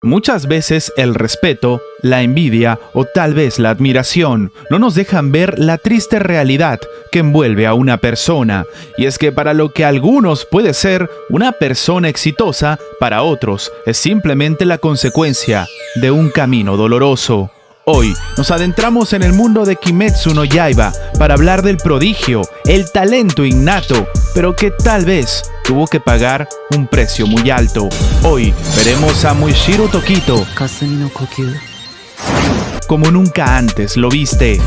Muchas veces el respeto, la envidia o tal vez la admiración no nos dejan ver la triste realidad que envuelve a una persona. Y es que para lo que algunos puede ser una persona exitosa, para otros es simplemente la consecuencia de un camino doloroso. Hoy nos adentramos en el mundo de Kimetsu no Yaiba para hablar del prodigio, el talento innato, pero que tal vez tuvo que pagar un precio muy alto. Hoy veremos a Moishiro Tokito como nunca antes lo viste.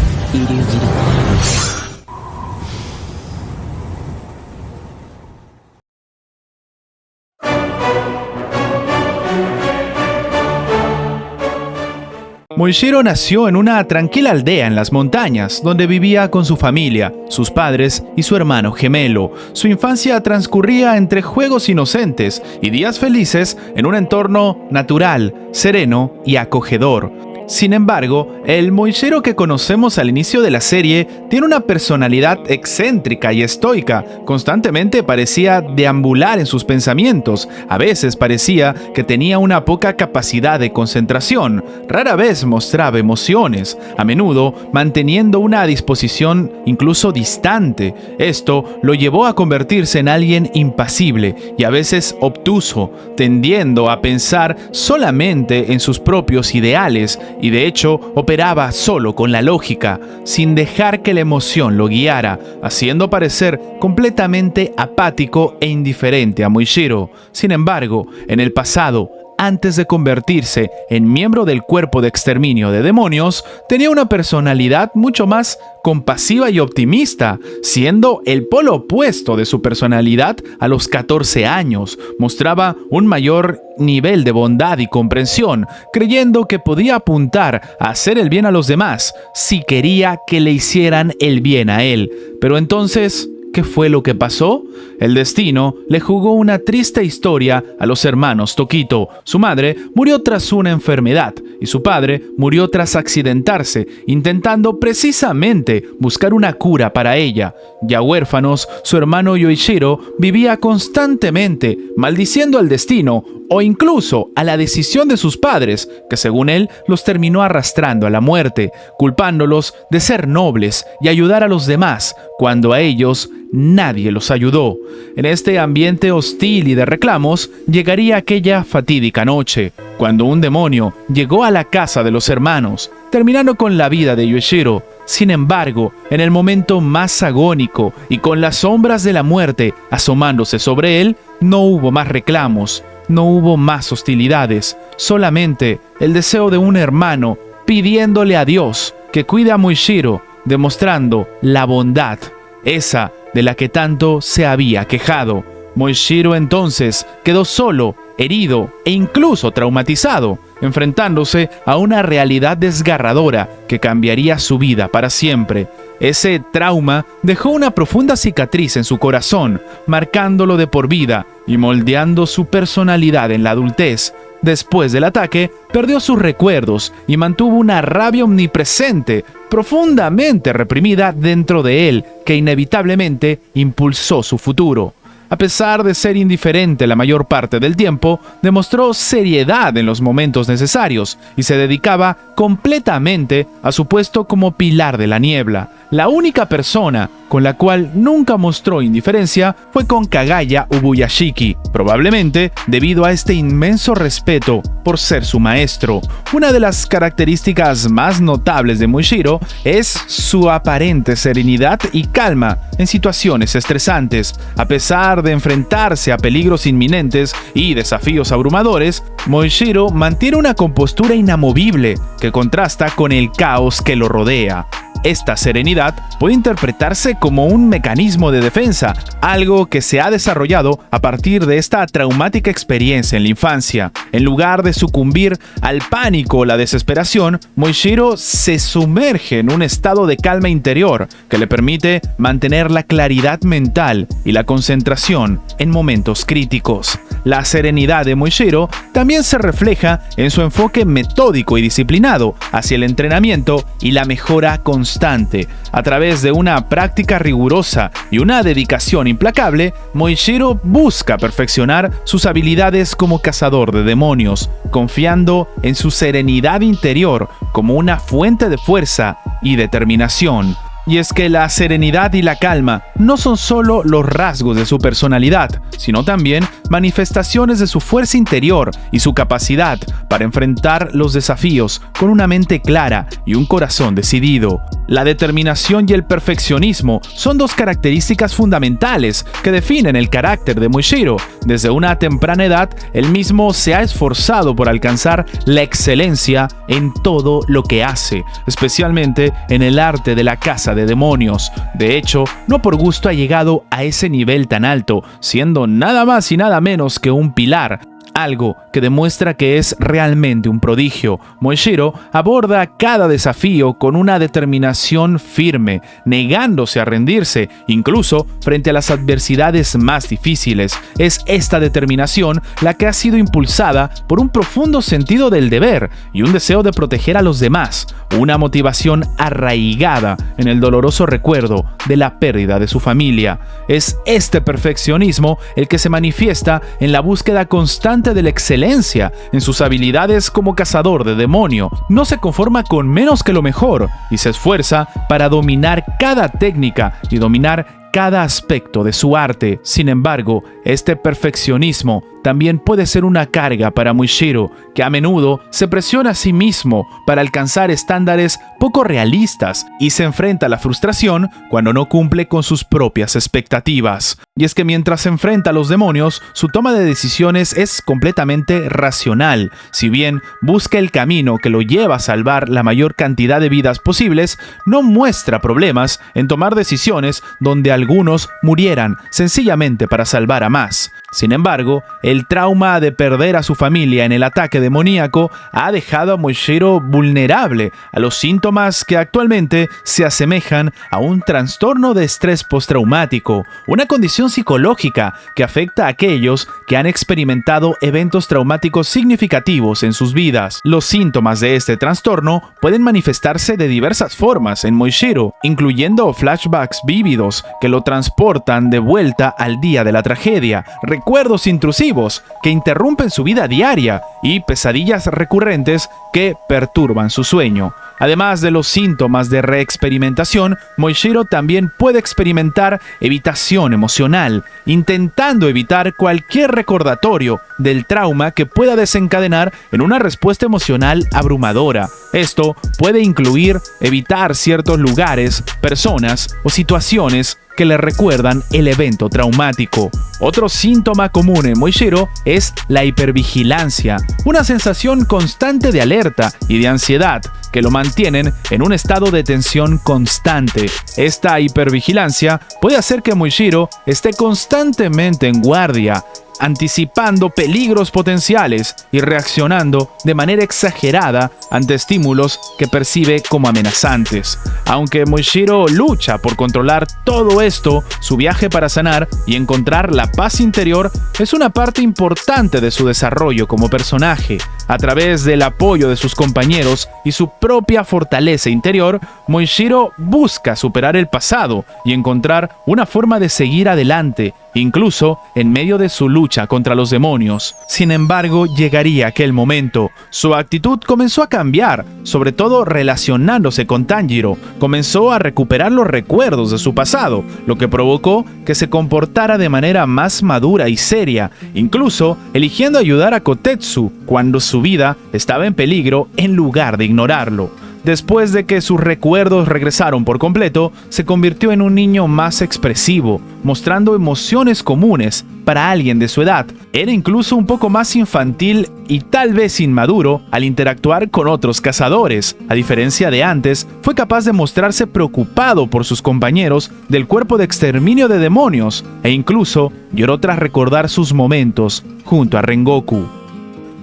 Moishiro nació en una tranquila aldea en las montañas, donde vivía con su familia, sus padres y su hermano gemelo. Su infancia transcurría entre juegos inocentes y días felices en un entorno natural, sereno y acogedor. Sin embargo, el Moishiro que conocemos al inicio de la serie tiene una personalidad excéntrica y estoica. Constantemente parecía deambular en sus pensamientos. A veces parecía que tenía una poca capacidad de concentración. Rara vez mostraba emociones, a menudo manteniendo una disposición incluso distante. Esto lo llevó a convertirse en alguien impasible y a veces obtuso, tendiendo a pensar solamente en sus propios ideales y de hecho operaba solo con la lógica, sin dejar que la emoción lo guiara, haciendo parecer completamente apático e indiferente a Moishiro. Sin embargo, en el pasado, antes de convertirse en miembro del cuerpo de exterminio de demonios, tenía una personalidad mucho más compasiva y optimista, siendo el polo opuesto de su personalidad a los 14 años. Mostraba un mayor nivel de bondad y comprensión, creyendo que podía apuntar a hacer el bien a los demás si quería que le hicieran el bien a él. Pero entonces, ¿qué fue lo que pasó? El destino le jugó una triste historia a los hermanos Tokito. Su madre murió tras una enfermedad y su padre murió tras accidentarse, intentando precisamente buscar una cura para ella. Ya huérfanos, su hermano Yoichiro vivía constantemente maldiciendo al destino o incluso a la decisión de sus padres, que según él los terminó arrastrando a la muerte, culpándolos de ser nobles y ayudar a los demás, cuando a ellos nadie los ayudó. En este ambiente hostil y de reclamos, llegaría aquella fatídica noche, cuando un demonio llegó a la casa de los hermanos, terminando con la vida de Yoichiro. Sin embargo, en el momento más agónico y con las sombras de la muerte asomándose sobre él, no hubo más reclamos, no hubo más hostilidades, solamente el deseo de un hermano pidiéndole a Dios que cuide a Moishiro, demostrando la bondad, esa de la que tanto se había quejado. Moishiro entonces quedó solo, herido e incluso traumatizado, enfrentándose a una realidad desgarradora que cambiaría su vida para siempre. Ese trauma dejó una profunda cicatriz en su corazón, marcándolo de por vida y moldeando su personalidad en la adultez. Después del ataque, perdió sus recuerdos y mantuvo una rabia omnipresente, profundamente reprimida dentro de él, que inevitablemente impulsó su futuro. A pesar de ser indiferente la mayor parte del tiempo, demostró seriedad en los momentos necesarios y se dedicaba completamente a su puesto como pilar de la niebla. La única persona con la cual nunca mostró indiferencia fue con Kagaya Ubuyashiki, probablemente debido a este inmenso respeto por ser su maestro. Una de las características más notables de Moishiro es su aparente serenidad y calma en situaciones estresantes. A pesar de enfrentarse a peligros inminentes y desafíos abrumadores, Moishiro mantiene una compostura inamovible que contrasta con el caos que lo rodea. Esta serenidad puede interpretarse como un mecanismo de defensa, algo que se ha desarrollado a partir de esta traumática experiencia en la infancia. En lugar de sucumbir al pánico o la desesperación, Moishiro se sumerge en un estado de calma interior que le permite mantener la claridad mental y la concentración en momentos críticos. La serenidad de Moishiro también se refleja en su enfoque metódico y disciplinado hacia el entrenamiento y la mejora constante constante. A través de una práctica rigurosa y una dedicación implacable, Moishiro busca perfeccionar sus habilidades como cazador de demonios, confiando en su serenidad interior como una fuente de fuerza y determinación. Y es que la serenidad y la calma no son solo los rasgos de su personalidad, sino también manifestaciones de su fuerza interior y su capacidad para enfrentar los desafíos con una mente clara y un corazón decidido. La determinación y el perfeccionismo son dos características fundamentales que definen el carácter de Moishiro. Desde una temprana edad, él mismo se ha esforzado por alcanzar la excelencia en todo lo que hace, especialmente en el arte de la caza de demonios. De hecho, no por gusto ha llegado a ese nivel tan alto, siendo nada más y nada menos que un pilar, algo que demuestra que es realmente un prodigio. Moishiro aborda cada desafío con una determinación firme, negándose a rendirse, incluso frente a las adversidades más difíciles. Es esta determinación la que ha sido impulsada por un profundo sentido del deber y un deseo de proteger a los demás, una motivación arraigada en el doloroso recuerdo de la pérdida de su familia. Es este perfeccionismo el que se manifiesta en la búsqueda constante de la excelencia en sus habilidades como cazador de demonio. No se conforma con menos que lo mejor y se esfuerza para dominar cada técnica y dominar cada aspecto de su arte. Sin embargo, este perfeccionismo también puede ser una carga para Moishiro, que a menudo se presiona a sí mismo para alcanzar estándares poco realistas y se enfrenta a la frustración cuando no cumple con sus propias expectativas. Y es que mientras se enfrenta a los demonios, su toma de decisiones es completamente racional. Si bien busca el camino que lo lleva a salvar la mayor cantidad de vidas posibles, no muestra problemas en tomar decisiones donde algunos murieran sencillamente para salvar a más. Sin embargo, el trauma de perder a su familia en el ataque demoníaco ha dejado a Moishiro vulnerable a los síntomas que actualmente se asemejan a un trastorno de estrés postraumático, una condición psicológica que afecta a aquellos que han experimentado eventos traumáticos significativos en sus vidas. Los síntomas de este trastorno pueden manifestarse de diversas formas en Moishiro, incluyendo flashbacks vívidos que lo transportan de vuelta al día de la tragedia, recuerdos intrusivos que interrumpen su vida diaria y pesadillas recurrentes que perturban su sueño. Además de los síntomas de reexperimentación, Moishiro también puede experimentar evitación emocional, intentando evitar cualquier recordatorio del trauma que pueda desencadenar en una respuesta emocional abrumadora. Esto puede incluir evitar ciertos lugares, personas o situaciones que le recuerdan el evento traumático. Otro síntoma común en Moishiro es la hipervigilancia, una sensación constante de alerta y de ansiedad que lo mantienen en un estado de tensión constante. Esta hipervigilancia puede hacer que Moishiro esté constantemente en guardia, anticipando peligros potenciales y reaccionando de manera exagerada ante estímulos que percibe como amenazantes. Aunque Moishiro lucha por controlar todo esto, su viaje para sanar y encontrar la paz interior es una parte importante de su desarrollo como personaje. A través del apoyo de sus compañeros y su propia fortaleza interior, Moishiro busca superar el pasado y encontrar una forma de seguir adelante, incluso en medio de su lucha contra los demonios. Sin embargo, llegaría aquel momento. Su actitud comenzó a cambiar, sobre todo relacionándose con Tanjiro. Comenzó a recuperar los recuerdos de su pasado, lo que provocó que se comportara de manera más madura y seria, incluso eligiendo ayudar a Kotetsu cuando su vida estaba en peligro en lugar de ignorarlo. Después de que sus recuerdos regresaron por completo, se convirtió en un niño más expresivo, mostrando emociones comunes para alguien de su edad. Era incluso un poco más infantil y tal vez inmaduro al interactuar con otros cazadores. A diferencia de antes, fue capaz de mostrarse preocupado por sus compañeros del cuerpo de exterminio de demonios e incluso lloró tras recordar sus momentos junto a Rengoku.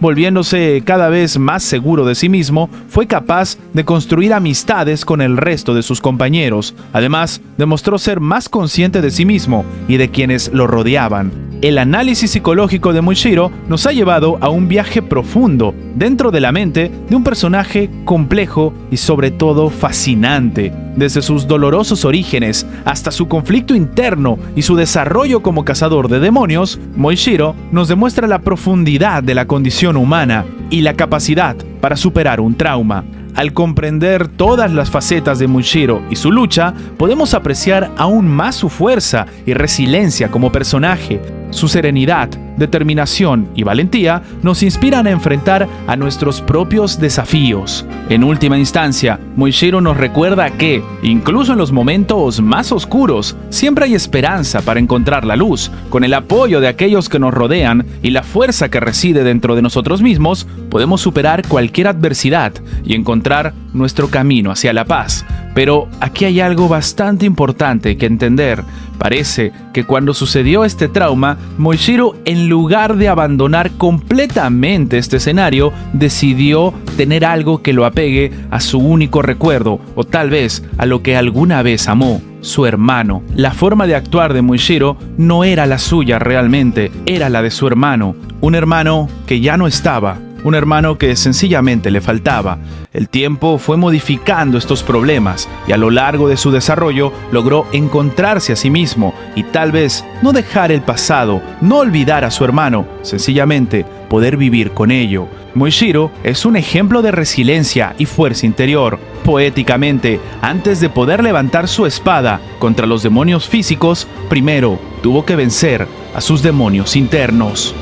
Volviéndose cada vez más seguro de sí mismo, fue capaz de construir amistades con el resto de sus compañeros. Además, demostró ser más consciente de sí mismo y de quienes lo rodeaban. El análisis psicológico de Moishiro nos ha llevado a un viaje profundo dentro de la mente de un personaje complejo y sobre todo fascinante. Desde sus dolorosos orígenes hasta su conflicto interno y su desarrollo como cazador de demonios, Moishiro nos demuestra la profundidad de la condición humana y la capacidad para superar un trauma. Al comprender todas las facetas de Moishiro y su lucha, podemos apreciar aún más su fuerza y resiliencia como personaje. Su serenidad, determinación y valentía nos inspiran a enfrentar a nuestros propios desafíos. En última instancia, Moishiro nos recuerda que, incluso en los momentos más oscuros, siempre hay esperanza para encontrar la luz. Con el apoyo de aquellos que nos rodean y la fuerza que reside dentro de nosotros mismos, podemos superar cualquier adversidad y encontrar nuestro camino hacia la paz. Pero aquí hay algo bastante importante que entender. Parece que cuando sucedió este trauma, Moishiro, en lugar de abandonar completamente este escenario, decidió tener algo que lo apegue a su único recuerdo, o tal vez a lo que alguna vez amó: su hermano. La forma de actuar de Moishiro no era la suya realmente, era la de su hermano. Un hermano que ya no estaba. Un hermano que sencillamente le faltaba. El tiempo fue modificando estos problemas y a lo largo de su desarrollo logró encontrarse a sí mismo y tal vez no dejar el pasado, no olvidar a su hermano, sencillamente poder vivir con ello. Moishiro es un ejemplo de resiliencia y fuerza interior. Poéticamente, antes de poder levantar su espada contra los demonios físicos, primero tuvo que vencer a sus demonios internos.